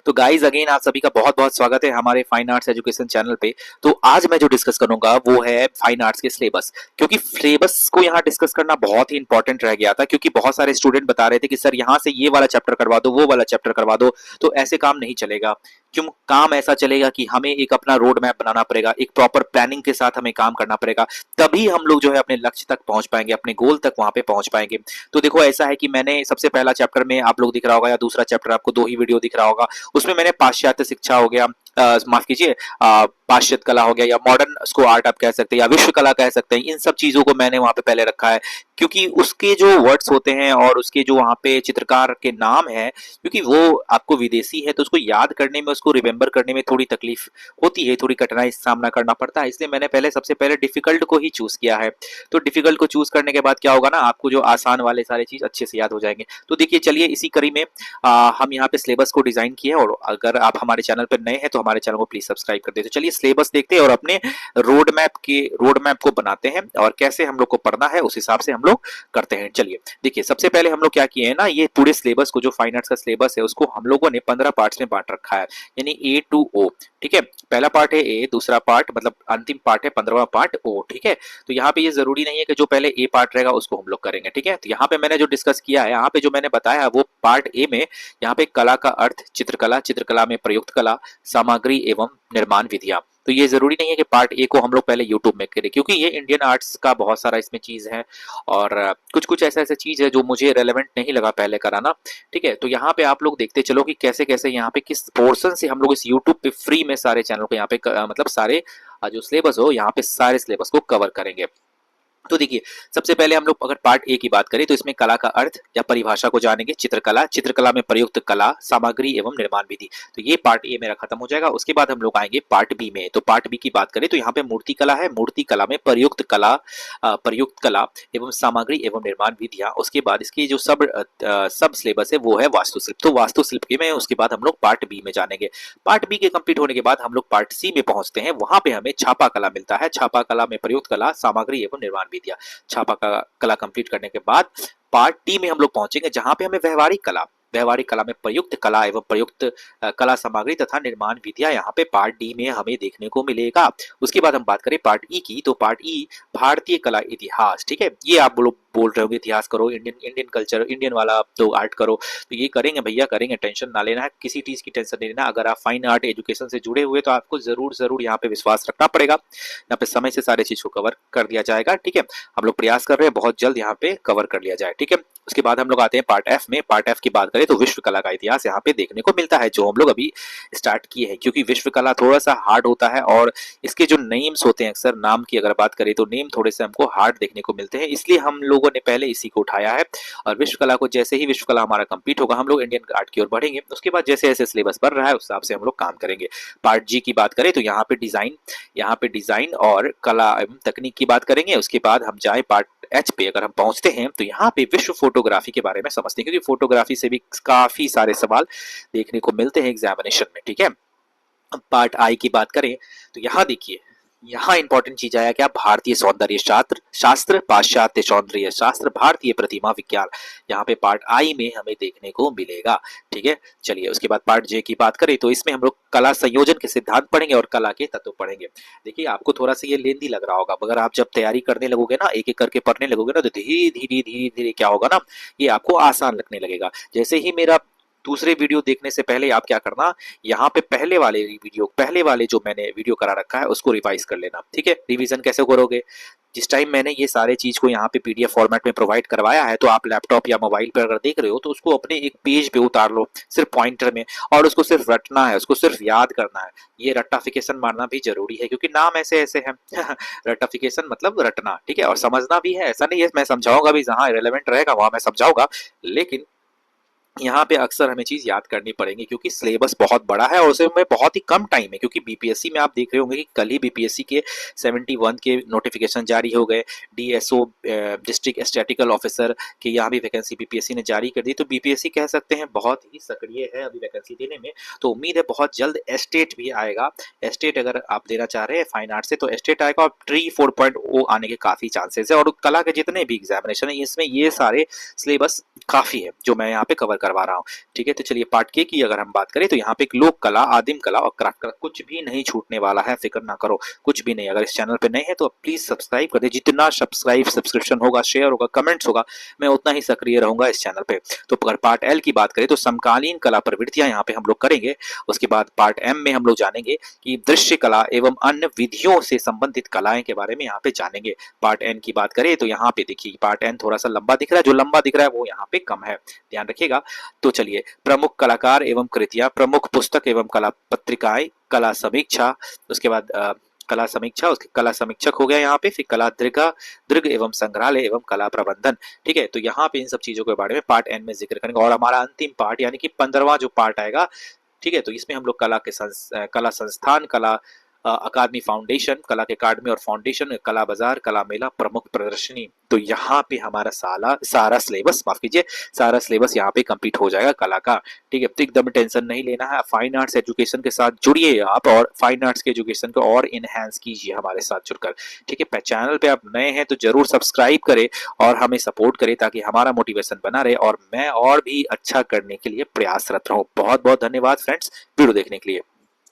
तो guys again आप सभी का बहुत-बहुत स्वागत है हमारे फाइन आर्ट्स एजुकेशन चैनल पे। तो आज मैं जो डिस्कस करूँगा वो है फाइन आर्ट्स के सिलेबस, क्योंकि सिलेबस को यहाँ डिस्कस करना बहुत ही इंपॉर्टेंट रह गया था, क्योंकि बहुत सारे स्टूडेंट बता रहे थे कि सर यहाँ से ये वाला चैप्टर करवा दो, वो वाला चैप्टर करवा दो। तो ऐसे काम नहीं चलेगा। क्यों काम ऐसा चलेगा कि हमें एक अपना रोड मैप बनाना पड़ेगा, एक प्रॉपर प्लानिंग के साथ हमें काम करना पड़ेगा, तभी हम लोग जो है अपने लक्ष्य तक पहुंच पाएंगे, अपने गोल तक वहां पे पहुंच पाएंगे। तो देखो ऐसा है कि मैंने सबसे पहला चैप्टर में आप लोग दिख रहा होगा, या दूसरा चैप्टर आपको दो ही वीडियो दिख रहा होगा, उसमें मैंने पाश्चात्य शिक्षा हो गया, माफ कीजिए, पाश्चात्य कला हो गया, या मॉडर्न उसको आर्ट आप कह सकते हैं, या विश्व कला कह सकते हैं, इन सब चीजों को मैंने वहां पे पहले रखा है। क्योंकि उसके जो वर्ड्स होते हैं और उसके जो वहां पे चित्रकार के नाम है, क्योंकि वो आपको विदेशी है, तो उसको याद करने में, उसको रिमेम्बर करने में थोड़ी तकलीफ होती है, थोड़ी कठिनाई का सामना करना पड़ता है। इसलिए मैंने पहले सबसे पहले डिफिकल्ट को ही चूज किया है। तो डिफिकल्ट को चूज करने के बाद क्या होगा ना, आपको जो आसान वाले सारे चीज अच्छे से याद हो जाएंगे। तो देखिए चलिए इसी कड़ी में हम यहाँ पे सिलेबस को डिजाइन किए हैं, और अगर आप हमारे चैनल पर नए हैं तो हमारे चैनल को प्लीज सब्सक्राइब कर दे। तो चलिए सिलेबस देखते हैं और अपने रोड मैप को बनाते हैं, और कैसे हम लोग को पढ़ना है उस हिसाब से हम लोग करते हैं। चलिए देखिए, सबसे पहले हम लोग क्या किए हैं ना, ये पूरे सिलेबस को, जो फाइन आर्ट्स का सिलेबस है, उसको हम लोगों ने 15 पार्ट्स में बांट रखा है, यानी ए टू ओ। ठीक है, पहला पार्ट है ए, दूसरा पार्ट मतलब अंतिम पार्ट है 15वां पार्ट ओ। ठीक है, तो यहाँ पे ये जरूरी नहीं है कि जो पहले ए पार्ट रहेगा उसको हम लोग करेंगे। ठीक है, तो यहाँ पे मैंने जो डिस्कस किया है, यहाँ पे जो मैंने बताया वो पार्ट ए में, यहाँ पे कला का अर्थ, चित्रकला, चित्रकला में प्रयुक्त कला, सामग्री एवं निर्माण विधियां। तो ये जरूरी नहीं है कि पार्ट ए को हम लोग पहले यूट्यूब में करें, क्योंकि ये इंडियन आर्ट्स का बहुत सारा इसमें चीज है, और कुछ कुछ ऐसे ऐसे चीज है जो मुझे रेलेवेंट नहीं लगा पहले कराना। ठीक है, तो यहाँ पे आप लोग देखते चलो कि कैसे कैसे यहाँ पे किस पोर्शन से हम लोग इस यूट्यूब पे फ्री में सारे चैनल को यहाँ पे मतलब सारे जो सिलेबस हो, यहाँ पे सारे सिलेबस को कवर करेंगे। तो देखिए, सबसे पहले हम लोग अगर पार्ट ए की बात करें तो इसमें कला का अर्थ या परिभाषा को जानेंगे, चित्रकला, चित्रकला में प्रयुक्त कला, सामग्री एवं निर्माण विधि। तो ये पार्ट ए मेरा खत्म हो जाएगा। उसके बाद हम लोग आएंगे पार्ट बी में। तो पार्ट बी की बात करें तो यहाँ पे मूर्ति कला है, मूर्ति कला में प्रयुक्त कला एवं सामग्री एवं निर्माण विधियां। उसके बाद इसकी जो सब सिलेबस है वो है वास्तुशिल्प। तो वास्तुशिल्प के में उसके बाद हम लोग पार्ट बी में जानेंगे। पार्ट बी के कंप्लीट होने के बाद हम लोग पार्ट सी में पहुंचते हैं। वहां पे हमें छापा कला मिलता है, छापा कला में प्रयुक्त कला, सामग्री एवं निर्माण विधियां। छापा कला कंप्लीट करने के बाद पार्ट डी में हम लोग पहुंचेंगे, जहां पे हमें व्यवहारिक कला में प्रयुक्त कला एवं प्रयुक्त कला सामग्री तथा निर्माण विधियां यहाँ पे पार्ट डी में हमें देखने को मिलेगा। उसके बाद हम बात करें पार्ट ई की, तो पार्ट ई भारतीय कला इतिहास। ठीक है, ये आप लोग बोल रहे होंगे इतिहास करो, इंडियन कल्चर, इंडियन वाला तो आर्ट करो। तो ये करेंगे भैया, करेंगे, टेंशन ना लेना है, किसी चीज की टेंशन नहीं लेना। अगर आप फाइन आर्ट एजुकेशन से जुड़े हुए तो आपको जरूर जरूर यहाँ पे विश्वास रखना पड़ेगा। यहाँ पे समय से सारे चीज को कवर कर दिया जाएगा। ठीक है, हम लोग प्रयास कर रहे हैं बहुत जल्द यहाँ पे कवर कर लिया जाए। ठीक है, उसके बाद हम लोग आते हैं पार्ट एफ में। पार्ट एफ की बात करें तो विश्व कला का इतिहास यहाँ पे देखने को मिलता है, जो हम लोग अभी स्टार्ट किए हैं, क्योंकि विश्व कला थोड़ा सा हार्ड होता है, और इसके जो नेम्स होते हैं, अक्सर नाम की अगर बात करें तो नेम थोड़े से हमको हार्ड देखने को मिलते हैं, इसलिए हम लोगों ने पहले इसी को उठाया है। और विश्व कला को, जैसे ही विश्व कला हमारा कंप्लीट होगा, हम लोग इंडियन आर्ट की ओर बढ़ेंगे। उसके बाद जैसे जैसे सिलेबस बढ़ रहा है उस हिसाब से हम लोग काम करेंगे। पार्ट जी की बात करें तो यहाँ पे डिजाइन और कला एवं तकनीक की बात करेंगे। उसके बाद हम जाए पार्ट एच पे, अगर हम पहुंचते हैं तो यहाँ पे विश्व फोटोग्राफी के बारे में समझते हैं, क्योंकि फोटोग्राफी से भी काफी सारे सवाल देखने को मिलते हैं एग्जामिनेशन में। ठीक है, अब पार्ट आई की बात करें तो यहाँ देखिए, यहाँ इंपॉर्टेंट चीज आया क्या, भारतीय सौंदर्य शास्त्र, पाश्चात्य सौंदर्य शास्त्र, भारतीय प्रतिमा विज्ञान, यहाँ पे पार्ट आई में हमें देखने को मिलेगा। ठीक है, चलिए उसके बाद पार्ट जे की बात करें तो इसमें हम लोग कला संयोजन के सिद्धांत पढ़ेंगे और कला के तत्व पढ़ेंगे। देखिए आपको थोड़ा सा ये लेंदी लग रहा होगा, मगर आप जब तैयारी करने लगोगे ना, एक एक करके पढ़ने लगोगे ना, तो धीरे धीरे धीरे धीरे क्या होगा ना, ये आपको आसान लगने लगेगा। जैसे ही मेरा दूसरे वीडियो देखने से पहले आप क्या करना, यहाँ पे पहले वाले जो मैंने वीडियो करा रखा है उसको रिवाइज कर लेना। ठीक है, रिवीजन कैसे करोगे, जिस टाइम मैंने ये सारे चीज को यहाँ पे पीडीएफ फॉर्मेट में प्रोवाइड करवाया है, तो आप लैपटॉप या मोबाइल पर अगर देख रहे हो तो उसको अपने एक पेज पे उतार लो, सिर्फ पॉइंटर में, और उसको सिर्फ रटना है, उसको सिर्फ याद करना है। ये रट्टाफिकेशन मारना भी जरूरी है, क्योंकि नाम ऐसे ऐसे हैं रट्टाफिकेशन मतलब रटना। ठीक है, और समझना भी है, ऐसा नहीं है मैं समझाऊंगा भी, जहाँ रिलेवेंट रहेगा वहां मैं समझाऊंगा, लेकिन यहाँ पे अक्सर हमें चीज याद करनी पड़ेगी, क्योंकि सिलेबस बहुत बड़ा है और उसमें बहुत ही कम टाइम है। क्योंकि बीपीएससी में आप देख रहे होंगे कि कल ही बीपीएससी के 71 के नोटिफिकेशन जारी हो गए, डीएसओ डिस्ट्रिक्ट स्टैटिकल ऑफिसर की यहाँ भी वैकेंसी बीपीएससी ने जारी कर दी। तो बीपीएससी कह सकते हैं बहुत ही सक्रिय है अभी वैकेंसी देने में। तो उम्मीद है बहुत जल्द एस्टेट भी आएगा। एस्टेट अगर आप देना चाह रहे हैं फाइन आर्ट से तो एस्टेट आएगा, और ट्री 4.0 आने के काफी चांसेस है। और कला के जितने भी एग्जामिनेशन है इसमें ये सारे सिलेबस काफी है जो मैं यहाँ पे कवर करवा रहा हूँ। ठीक है, तो चलिए पार्ट के की अगर हम बात करें तो यहाँ पे एक लोक कला, आदिम कला और क्राफ्ट कला कुछ भी नहीं छूटने वाला है, फिक्र ना करो, कुछ भी नहीं। अगर इस चैनल पे नए हैं तो प्लीज सब्सक्राइब कर दे, जितना सब्सक्रिप्शन होगा, शेयर होगा, कमेंट्स होगा, मैं उतना ही सक्रिय रहूंगा इस चैनल पे। तो अगर पार्ट एल की बात करें तो समकालीन कला प्रवृत्तियां यहाँ पे हम लोग करेंगे। उसके बाद पार्ट एम में हम लोग जानेंगे कि दृश्य कला एवं अन्य विधियों से संबंधित कलाएं के बारे में यहाँ पे जानेंगे। पार्ट एन की बात करें तो यहाँ पे देखिए पार्ट एन थोड़ा सा लंबा दिख रहा है, जो लंबा दिख रहा है वो यहाँ पे कम है, ध्यान रखिएगा। तो चलिए, प्रमुख कलाकार एवं कृतियां, प्रमुख पुस्तक एवं कला पत्रिकाएं, कला समीक्षा, उसके बाद कला समीक्षा, उसके कला समीक्षक हो गया यहाँ पे, फिर कला दृग एवं संग्रहालय एवं कला प्रबंधन। ठीक है, तो यहाँ पे इन सब चीजों के बारे में पार्ट एन में जिक्र करेंगे। और हमारा अंतिम पार्ट यानी कि 15वां जो पार्ट आएगा, ठीक है, तो इसमें हम लोग कला संस्थान, कला अकादमी फाउंडेशन, कला के अकादमी और फाउंडेशन, कला बाजार, कला मेला, प्रमुख प्रदर्शनी, तो यहाँ पे हमारा सारा सिलेबस, माफ कीजिए, सारा सिलेबस यहाँ पे कंप्लीट हो जाएगा कला का। ठीक है, तो एकदम टेंशन नहीं लेना है, फाइन आर्ट्स एजुकेशन के साथ जुड़िए आप और फाइन आर्ट्स के एजुकेशन को और इनहेंस कीजिए हमारे साथ जुड़कर। ठीक है, चैनल पे आप नए हैं तो जरूर सब्सक्राइब करें और हमें सपोर्ट करें ताकि हमारा मोटिवेशन बना रहे और मैं और भी अच्छा करने के लिए प्रयासरत रहूं। बहुत बहुत धन्यवाद फ्रेंड्स वीडियो देखने के लिए।